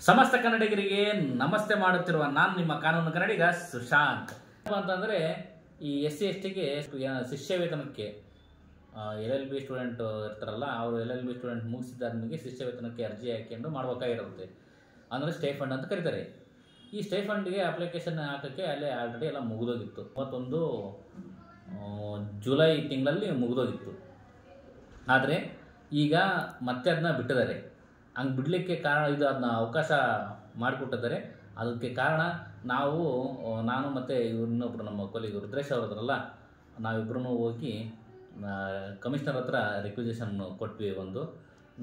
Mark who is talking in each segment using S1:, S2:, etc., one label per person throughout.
S1: ಸಮಸ್ತ ಕನ್ನಡಿಗರಿಗೆ ನಮಸ್ತೆ ಮಾಡುತ್ತಿರುವ ನಾನು ನಿಮ್ಮ ಕಾನೂನು ಕನ್ನಡಿಗ ಸುಶಾಂತ್. ಅಂತಂದರೆ ಈ SC/STಗೆ ಶಿಷ್ಯ ವೇತನಕ್ಕೆ LLB ಸ್ಟೂಡೆಂಟ್ ಇರ್ತಾರಲ್ಲ, ಅವರು LLB ಸ್ಟೂಡೆಂಟ್ ಮುಗಿಸಿದಾದ್ಮೇಲೆ ಶಿಷ್ಯ ವೇತನಕ್ಕೆ ಅರ್ಜಿ ಹಾಕ್ಕೊಂಡು ಮಾಡ್ಬೇಕಾಗಿರುತ್ತೆ. ಅಂದರೆ ಸ್ಟೈಫಂಡ್ ಅಂತ ಕರೀತಾರೆ. ಈ ಸ್ಟೈಫಂಡ್ಗೆ ಅಪ್ಲಿಕೇಶನ್ ಹಾಕೋಕ್ಕೆ ಅಲ್ಲೇ ಆಲ್ರೆಡಿ ಎಲ್ಲ ಮುಗಿದೋಗಿತ್ತು. 31 ಜುಲೈ ತಿಂಗಳಲ್ಲಿ ಮುಗಿದೋಗಿತ್ತು. ಆದರೆ ಈಗ ಮತ್ತೆ ಅದನ್ನ ಬಿಟ್ಟಿದ್ದಾರೆ. ಹಂಗೆ ಬಿಡಲಿಕ್ಕೆ ಕಾರಣ ಇದು, ಅದನ್ನ ಅವಕಾಶ ಮಾಡಿಕೊಟ್ಟಿದ್ದಾರೆ. ಅದಕ್ಕೆ ಕಾರಣ ನಾನು ಮತ್ತು ಇನ್ನೊಬ್ಬರು ನಮ್ಮ ಕೊಲಿಗೆ ರುದ್ರೇಶ್ ಅವರದ್ರಲ್ಲ, ನಾವಿಬ್ಬರೂ ಹೋಗಿ ಕಮಿಷನರ್ ಹತ್ರ ರಿಕ್ವಿಸಿಷನ್ ಕೊಟ್ವಿ.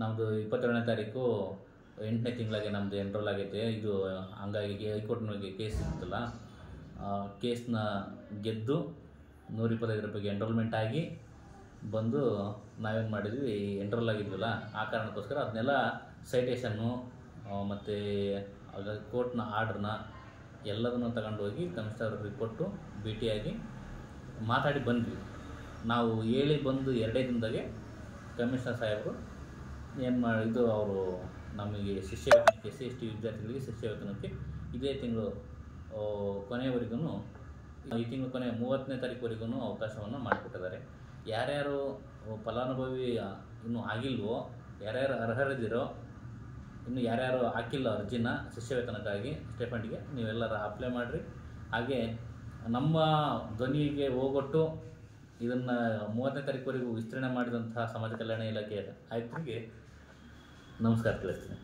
S1: ನಮ್ಮದು 22ನೇ ತಾರೀಕು 8ನೇ ತಿಂಗಳಿಗೆ ನಮ್ಮದು ಎನ್ರೋಲ್ ಆಗೈತೆ. ಇದು ಹಂಗಾಗಿ ಹೈಕೋರ್ಟ್ನಲ್ಲಿ ಕೇಸ್ ಇರುತ್ತಲ್ಲ, ಕೇಸ್ನ ಗೆದ್ದು 125 ರೂಪಾಯಿಗೆ ಎನ್ರೋಲ್ಮೆಂಟ್ ಆಗಿ ಬಂದು ನಾವೇನು ಮಾಡಿದ್ವಿ, ಎನ್ರೋಲ್ ಆಗಿದ್ವಲ್ಲ, ಆ ಕಾರಣಕ್ಕೋಸ್ಕರ ಅದನ್ನೆಲ್ಲ ಸೈಟೇಷನ್ನು ಮತ್ತು ಕೋರ್ಟ್ನ ಆರ್ಡ್ರನ್ನ ಎಲ್ಲದನ್ನು ತಗೊಂಡು ಹೋಗಿ ಕಮಿಷನರ್ಗೆ ಕೊಟ್ಟು ಭೇಟಿಯಾಗಿ ಮಾತಾಡಿ ಬಂದ್ವಿ. ನಾವು ಹೇಳಿ ಬಂದು 2 ದಿನದಾಗೆ ಕಮಿಷನರ್ ಸಾಹೇಬರು ಇದು ಅವರು ನಮಗೆ ಶಿಷ್ಯ ವೇತನಕ್ಕೆ SC/ST ವಿದ್ಯಾರ್ಥಿಗಳಿಗೆ ಶಿಷ್ಯ ವೇತನಕ್ಕೆ ಇದೇ ತಿಂಗಳು ಕೊನೆಯವರೆಗೂ, ಈ ತಿಂಗಳು ಕೊನೆ 30ನೇ ತಾರೀಕುವರೆಗೂ ಅವಕಾಶವನ್ನು ಮಾಡಿಕೊಟ್ಟಿದ್ದಾರೆ. ಯಾರ್ಯಾರು ಫಲಾನುಭವಿ ಇನ್ನೂ ಆಗಿಲ್ವೋ, ಯಾರ್ಯಾರು ಅರ್ಹರಿದ್ದೀರೋ, ಇನ್ನು ಯಾರ್ಯಾರು ಹಾಕಿಲ್ಲ ಅರ್ಜಿನ ಶಿಷ್ಯ ವೇತನಕ್ಕಾಗಿ ಸ್ಟೈಫಂಡ್ಗೆ, ನೀವೆಲ್ಲರೂ ಅಪ್ಲೈ ಮಾಡಿರಿ. ಹಾಗೆ ನಮ್ಮ ಧ್ವನಿಗೆ ಹೋಗೊಟ್ಟು ಇದನ್ನು 30ನೇ ತಾರೀಕುವರೆಗೂ ವಿಸ್ತರಣೆ ಮಾಡಿದಂತಹ ಸಮಾಜ ಕಲ್ಯಾಣ ಇಲಾಖೆಯ ಆಯುಕ್ತರಿಗೆ ನಮಸ್ಕಾರ ತಿಳಿಸ್ತೀನಿ.